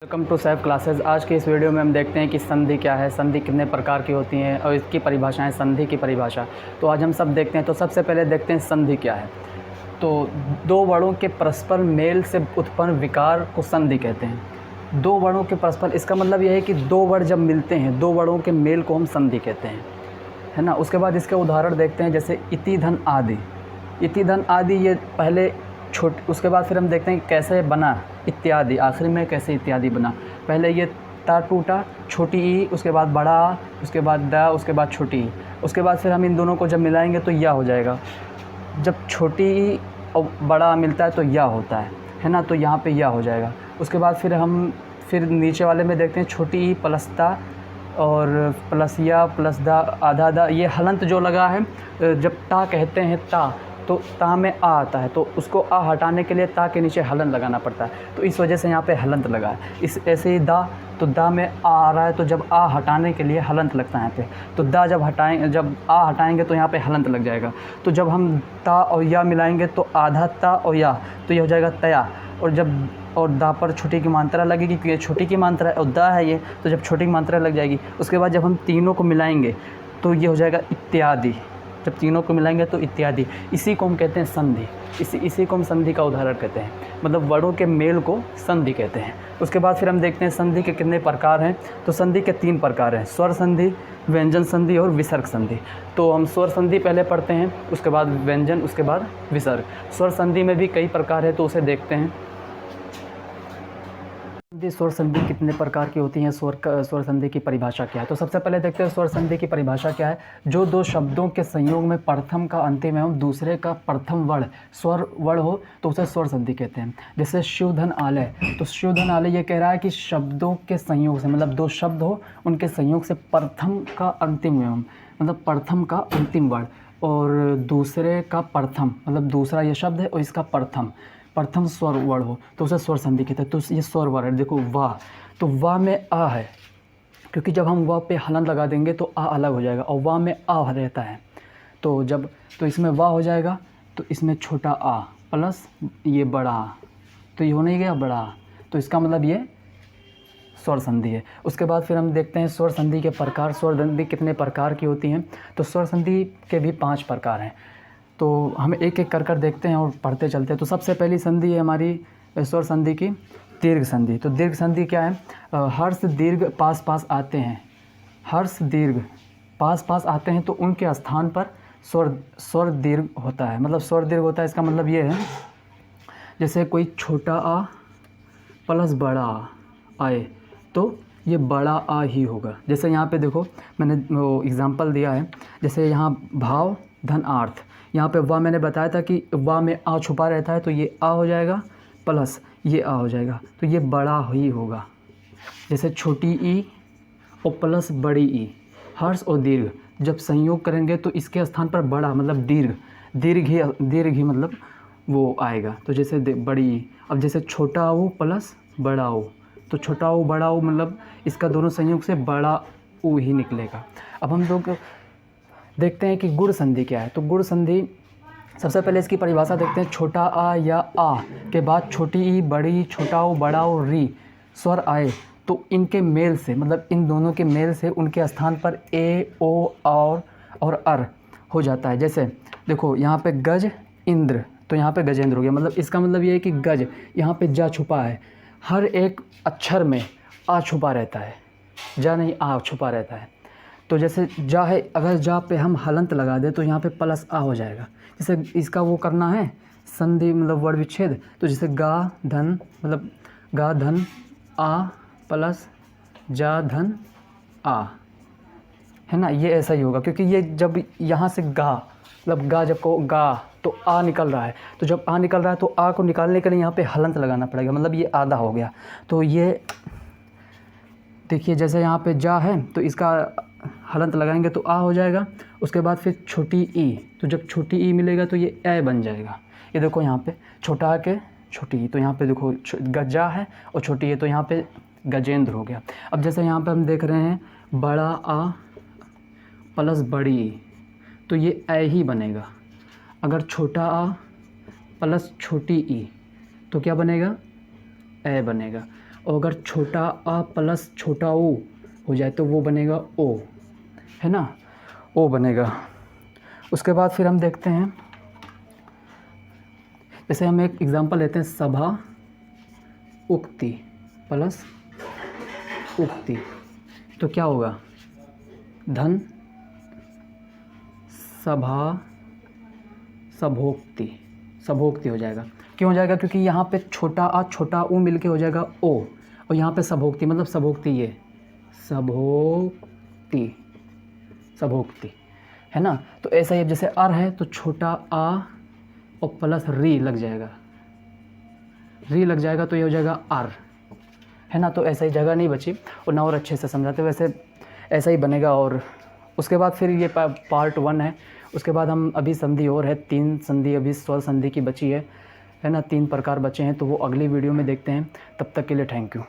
Welcome to Saif classes. आज के इस वीडियो में हम देखते हैं कि संधि क्या है, संधि कितने प्रकार की होती हैं और इसकी परिभाषाएं, संधि की परिभाषा। तो आज हम सब देखते हैं। तो सबसे पहले देखते हैं संधि क्या है। तो दो वर्णों के परस्पर मेल से उत्पन्न विकार को संधि कहते हैं। दो वर्णों के परस्पर, इसका मतलब यह है कि दो वर्ण जब मिलते हैं, दो वर्णों के मेल को हम संधि कहते हैं, है ना। उसके बाद इसके उदाहरण देखते हैं, जैसे इति धन आदि। इति धन आदि ये पहले उसके बाद फिर हम देखते हैं कि कैसे बना इत्यादि, आखिरी में कैसे इत्यादि बना। पहले ये ता टूटा, छोटी ई, उसके बाद बड़ा आ, उसके बाद दा, उसके बाद छोटी ई। उसके बाद फिर हम इन दोनों को जब मिलाएंगे तो या हो जाएगा। जब छोटी ई और बड़ा आ मिलता है तो या होता है ना। तो यहाँ पे या हो जाएगा। उसके बाद फिर नीचे वाले में देखते हैं छोटी ई प्लस ता और प्लस या प्लस दा, आधा दा। ये हलंत जो लगा है, जब ता कहते हैं ता, तो ता में आ आता है, तो उसको आ हटाने के लिए ता के नीचे हलंत लगाना पड़ता है। तो इस वजह से यहाँ पे हलंत लगा है। इस ऐसे ही दा, तो दा में आ रहा है, तो जब आ हटाने के लिए हलंत लगता है यहाँ पे। तो दा जब आ हटाएंगे तो यहाँ पे हलंत लग जाएगा। तो जब हम ता और या मिलाएंगे तो आधा ता और या, तो ये हो जाएगा तया। और दा पर छोटी की मात्रा लगेगी, क्योंकि ये छोटी की मात्रा है और दा है ये, तो जब छोटी की मात्रा लग जाएगी। उसके बाद जब हम तीनों को मिलाएंगे तो ये हो जाएगा इत्यादि। जब तीनों को मिलाएंगे तो इत्यादि। इसी को हम कहते हैं संधि। इसी को हम संधि का उदाहरण कहते हैं, मतलब वर्णों के मेल को संधि कहते हैं। उसके बाद फिर हम देखते हैं संधि के कितने प्रकार हैं। तो संधि के 3 प्रकार हैं, स्वर संधि, व्यंजन संधि और विसर्ग संधि। तो हम स्वर संधि पहले पढ़ते हैं, उसके बाद व्यंजन, उसके बाद विसर्ग। स्वर संधि में भी कई प्रकार है, तो उसे देखते हैं। स्वर संधि कितने प्रकार की होती हैं, स्वर संधि की परिभाषा क्या है। तो सबसे पहले देखते हैं स्वर संधि की परिभाषा क्या है। जो दो शब्दों के संयोग में प्रथम का अंतिम एवं दूसरे का प्रथम वर्ण स्वर वर्ण हो तो उसे स्वर संधि कहते हैं। जैसे शिवधन आलय, तो शिवधन आलय ये कह रहा है कि शब्दों के संयोग से, मतलब दो शब्द हो उनके संयोग से प्रथम का अंतिम एवं, मतलब प्रथम का अंतिम वर्ण और दूसरे का प्रथम, मतलब दूसरा ये शब्द है और इसका प्रथम स्वर वर्ण हो तो उसे स्वर संधि कहते हैं। तो ये स्वर वर्ण है। देखो वाह, तो वाह में आ है, क्योंकि जब हम वाह पे हलंत लगा देंगे तो आ अलग हो जाएगा, और वाह में आ रहता है। तो इसमें वाह हो जाएगा, तो इसमें छोटा आ प्लस ये बड़ा आ, तो ये हो नहीं गया बड़ा आ, तो इसका मतलब ये स्वर संधि है। उसके बाद फिर हम देखते हैं स्वर संधि के प्रकार। स्वर संधि कितने प्रकार की होती हैं। तो स्वर संधि के भी 5 प्रकार हैं। तो हम एक एक कर देखते हैं और पढ़ते चलते हैं। तो सबसे पहली संधि है हमारी स्वर संधि की दीर्घ संधि। तो दीर्घ संधि क्या है, हर्ष दीर्घ पास पास आते हैं, हर्ष दीर्घ पास पास आते हैं तो उनके स्थान पर स्वर दीर्घ होता है, मतलब स्वर दीर्घ होता है। इसका मतलब ये है, जैसे कोई छोटा आ प्लस बड़ा आ आए तो ये बड़ा आ ही होगा। जैसे यहाँ पे देखो मैंने वो एग्जाम्पल दिया है, जैसे यहाँ भाव धन आर्थ, यहाँ पे वाह मैंने बताया था कि वाह में आ छुपा रहता है, तो ये आ हो जाएगा प्लस ये आ हो जाएगा, तो ये बड़ा ही होगा। जैसे छोटी ई और प्लस बड़ी ई, हर्ष और दीर्घ जब संयोग करेंगे तो इसके स्थान पर बड़ा, मतलब दीर्घ ही मतलब वो आएगा। तो जैसे बड़ी ई, अब जैसे छोटा ओ प्लस बड़ा ओ, तो छोटा ओ बड़ा ओ मतलब इसका दोनों संयोग से बड़ा ओ ही निकलेगा। अब हम लोग देखते हैं कि गुण संधि क्या है। तो गुण संधि, सबसे पहले इसकी परिभाषा देखते हैं। छोटा आ या आ के बाद छोटी ई, बड़ी, छोटा ओ, बड़ा ओ, री स्वर आए तो इनके मेल से, मतलब इन दोनों के मेल से उनके स्थान पर ए, ओ और अर हो जाता है। जैसे देखो यहाँ पे गज इंद्र, तो यहाँ पे गजेंद्र हो गया। मतलब इसका मतलब ये है कि गज, यहाँ पे जा छुपा है, हर एक अक्षर में आ छुपा रहता है, जा नहीं आ छुपा रहता है। तो जैसे जा है, अगर जा पे हम हलंत लगा दें तो यहाँ पे प्लस आ हो जाएगा। जैसे इसका वो करना है संधि, मतलब वर्ण विच्छेद, तो जैसे गा धन, मतलब गा धन आ प्लस जा धन आ, है ना। ये ऐसा ही होगा, क्योंकि ये जब यहाँ से गा, मतलब गा जब को गा तो आ निकल रहा है, तो जब आ निकल रहा है तो आ को निकालने के लिए यहाँ पे हलंत लगाना पड़ेगा, मतलब ये आधा हो गया। तो ये देखिए, जैसे यहाँ पे जा है तो इसका हलंत लगाएंगे तो आ हो जाएगा। उसके बाद फिर छोटी ई, तो जब छोटी ई मिलेगा तो ये ए बन जाएगा। ये देखो यहाँ पे छोटा आ के छोटी ई, तो यहाँ पे देखो गजा है और छोटी ई, तो यहाँ पे गजेंद्र हो गया। अब जैसे यहाँ पे हम देख रहे हैं बड़ा आ प्लस बड़ी ई, तो ये ए ही बनेगा। अगर छोटा आ प्लस छोटी ई तो क्या बनेगा, ए बनेगा। और अगर छोटा आ प्लस छोटा ओ हो जाए तो वो बनेगा ओ, है ना, ओ बनेगा। उसके बाद फिर हम देखते हैं, जैसे हम एक एग्जांपल लेते हैं, सभा उक्ति प्लस उक्ति, तो क्या होगा, धन सभा सभोक्ति, सभोक्ति हो जाएगा। क्यों हो जाएगा, क्योंकि यहाँ पे छोटा आ छोटा ऊ मिलके हो जाएगा ओ, और यहाँ पे सभोक्ति मतलब सभोक्ति, ये सभोक्ति, सभोक्ति, है ना। तो ऐसा ही जैसे अर है तो छोटा आ और प्लस री लग जाएगा, री लग जाएगा तो ये हो जाएगा आर, है ना। तो ऐसा ही जगह नहीं बची और ना और अच्छे से समझाते, वैसे ऐसा ही बनेगा। और उसके बाद फिर ये पार्ट 1 है। उसके बाद हम अभी संधि और है, 3 संधि अभी स्वर संधि की बची है ना, 3 प्रकार बचे हैं, तो वो अगली वीडियो में देखते हैं। तब तक के लिए थैंक यू।